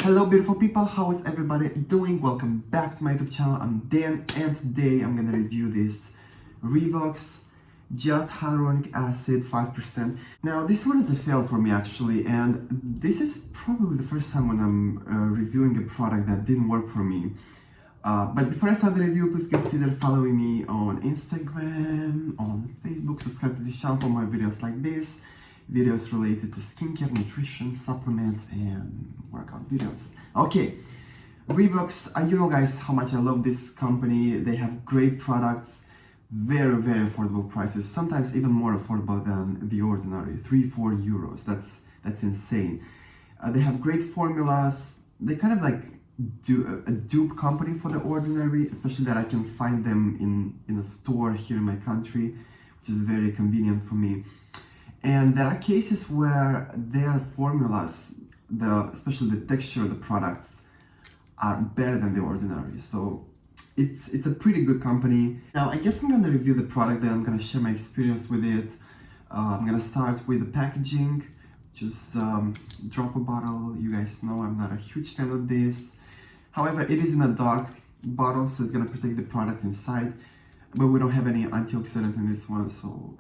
Hello beautiful people, how is everybody doing? Welcome back to my YouTube channel. I'm Dan and today I'm gonna review this Revox Just Hyaluronic Acid 5%. Now this one is a fail for me actually, and this is probably the first time when I'm reviewing a product that didn't work for me. But before I start the review, please consider following me on Instagram, on Facebook, subscribe to this channel for more videos like this. Videos related to skincare, nutrition, supplements, and workout videos. Okay, Revox, you know guys how much I love this company. They have great products, very affordable prices, sometimes even more affordable than the ordinary, 3-4 euros. That's insane. They have great formulas. They kind of like do a dupe company for the ordinary, especially that I can find them in a store here in my country, which is very convenient for me. And there are cases where their formulas, especially the texture of the products, are better than the ordinary. So it's a pretty good company. Now I guess I'm gonna review the product, then I'm gonna share my experience with it. I'm gonna start with the packaging, just dropper bottle. You guys know I'm not a huge fan of this. However, it is in a dark bottle, so it's gonna protect the product inside. But we don't have any antioxidant in this one, so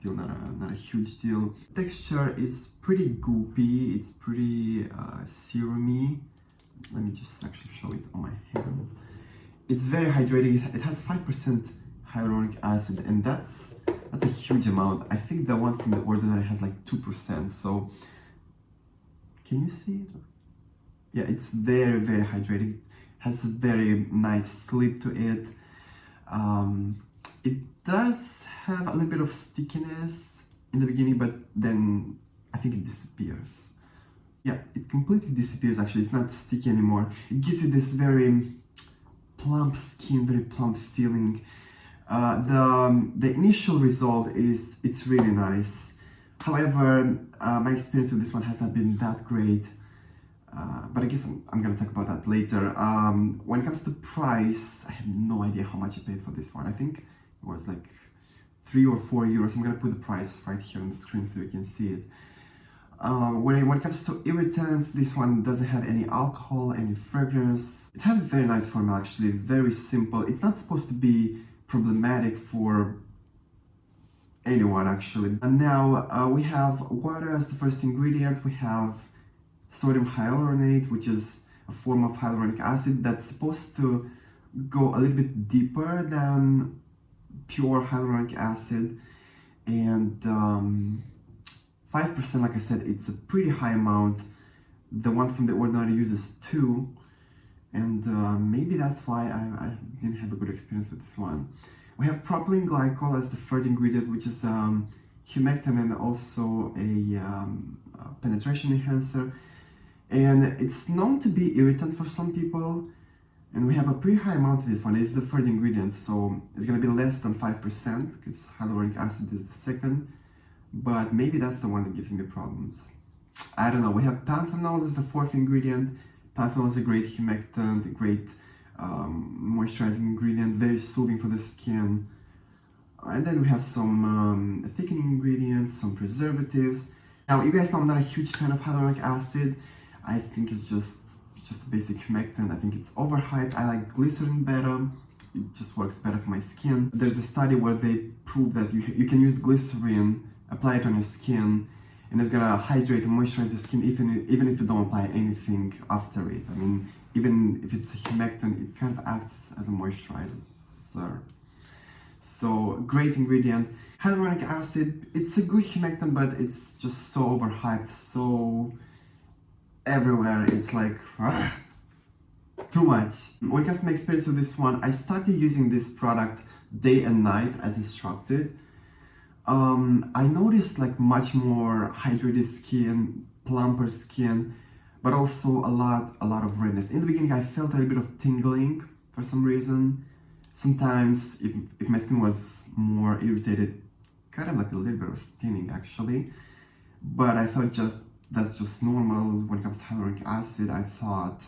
still not a huge deal. Texture is pretty goopy, it's pretty serumy. Let me just actually show it on my hand. It's very hydrating. It has 5% hyaluronic acid, and that's a huge amount. I think the one from the ordinary has like 2%. So can you see it? Yeah, it's very hydrating. It has a very nice slip to it. It does have a little bit of stickiness in the beginning, but then I think it disappears. Yeah, it completely disappears actually. It's not sticky anymore. It gives you this very plump skin, very plump feeling. The initial result is it's really nice. However, my experience with this one has not been that great. But I guess I'm gonna talk about that later. When it comes to price, I have no idea how much I paid for this one. I think it was like 3 or 4 euros. I'm gonna put the price right here on the screen so you can see it. When it comes to irritants, this one doesn't have any alcohol, any fragrance. It has a very nice formula actually, very simple. It's not supposed to be problematic for anyone actually. And now we have water as the first ingredient. We have sodium hyaluronate, which is a form of hyaluronic acid that's supposed to go a little bit deeper than pure hyaluronic acid. And 5%, like I said, it's a pretty high amount. The one from the ordinary uses 2, and maybe that's why I didn't have a good experience with this one. We have propylene glycol as the third ingredient, which is humectant and also a penetration enhancer. And it's known to be irritant for some people, and we have a pretty high amount of this one. It's the third ingredient, so it's going to be less than 5% because hyaluronic acid is the second, but maybe that's the one that gives me problems. I don't know. We have panthenol as the fourth ingredient. Panthenol is a great humectant, a great moisturizing ingredient, very soothing for the skin. And then we have some thickening ingredients, some preservatives. Now, you guys know I'm not a huge fan of hyaluronic acid. I think it's just a basic humectant. I think it's overhyped. I like glycerin better. It just works better for my skin. There's a study where they prove that you can use glycerin, apply it on your skin, and it's gonna hydrate and moisturize your skin even if you don't apply anything after it. I mean, even if it's a humectant, it kind of acts as a moisturizer. So, great ingredient. Hyaluronic acid, it's a good humectant, but it's just so overhyped, so everywhere. It's like too much. When it comes to my experience with this one, I started using this product day and night as instructed. I noticed like much more hydrated skin, plumper skin, but also a lot of redness. In the beginning, I felt a little bit of tingling for some reason. Sometimes, if my skin was more irritated, kind of like a little bit of staining actually. But I thought that's just normal when it comes to hyaluronic acid. I thought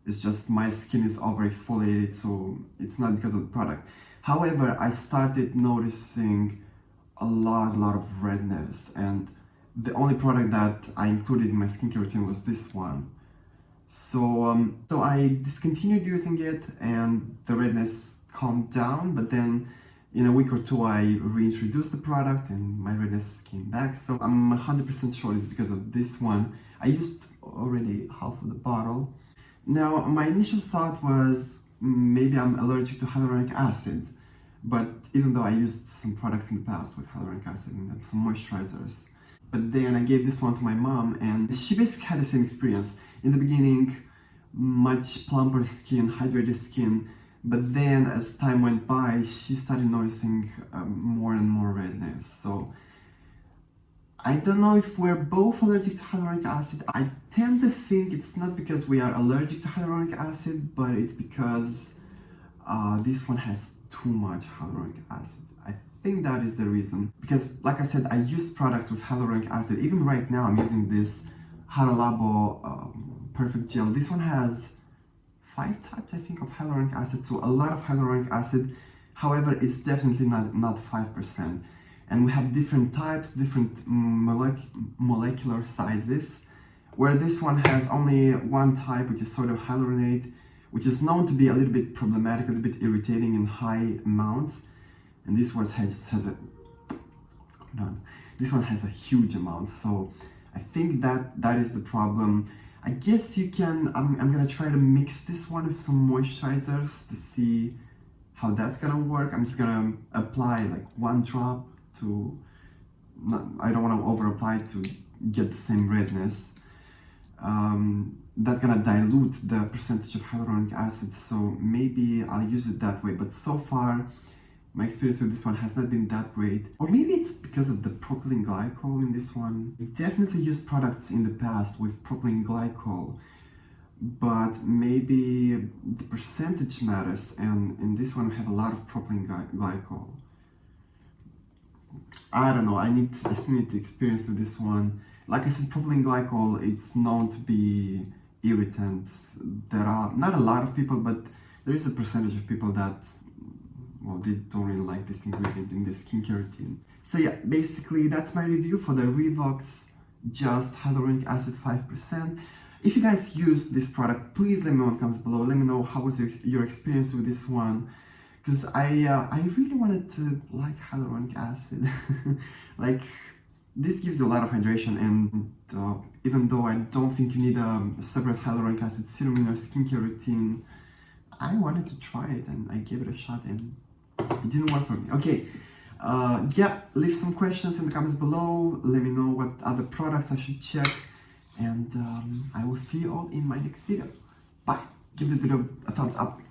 it's just my skin is overexfoliated, so it's not because of the product. However, I started noticing a lot of redness, and the only product that I included in my skincare routine was this one. So I discontinued using it and the redness calmed down, but then in a week or two I reintroduced the product and my redness came back. So I'm 100% sure it's because of this one. I used already half of the bottle. Now my initial thought was maybe I'm allergic to hyaluronic acid, but even though I used some products in the past with hyaluronic acid and some moisturizers, but then I gave this one to my mom and she basically had the same experience. In the beginning, much plumper skin, hydrated skin, but then as time went by, she started noticing more and more redness. So I don't know if we're both allergic to hyaluronic acid. I tend to think it's not because we are allergic to hyaluronic acid, but it's because this one has too much hyaluronic acid. I think that is the reason. Because like I said, I used products with hyaluronic acid. Even right now, I'm using this Haralabo Perfect Gel. This one has 5 types, I think, of hyaluronic acid. So a lot of hyaluronic acid. However, it's definitely not 5%. And we have different types, different molecular sizes, where this one has only one type, which is sodium hyaluronate, which is known to be a little bit problematic, a little bit irritating in high amounts. And this one has a, what's going on? This one has a huge amount. So I think that is the problem. I guess you can, I'm gonna try to mix this one with some moisturizers to see how that's gonna work. I'm just gonna apply like 1 drop to, I don't wanna over apply to get the same redness. That's gonna dilute the percentage of hyaluronic acid, so maybe I'll use it that way. But so far, my experience with this one has not been that great. Or maybe it's because of the propylene glycol in this one. I definitely used products in the past with propylene glycol, but maybe the percentage matters, and in this one we have a lot of propylene glycol. I don't know, I still need to experience with this one. Like I said, propylene glycol, it's known to be irritant. There are not a lot of people, but there is a percentage of people that, well, they don't really like this ingredient in their skincare routine. So yeah, basically that's my review for the Revox Just Hyaluronic Acid 5%. If you guys use this product, please let me know in the comments below. Let me know how was your experience with this one. Because I really wanted to like hyaluronic acid. Like, this gives you a lot of hydration, and even though I don't think you need a separate hyaluronic acid serum in your skincare routine, I wanted to try it and I gave it a shot and it didn't work for me. Okay, yeah, leave some questions in the comments below. Let me know what other products I should check, and I will see you all in my next video. Bye. Give this video a thumbs up.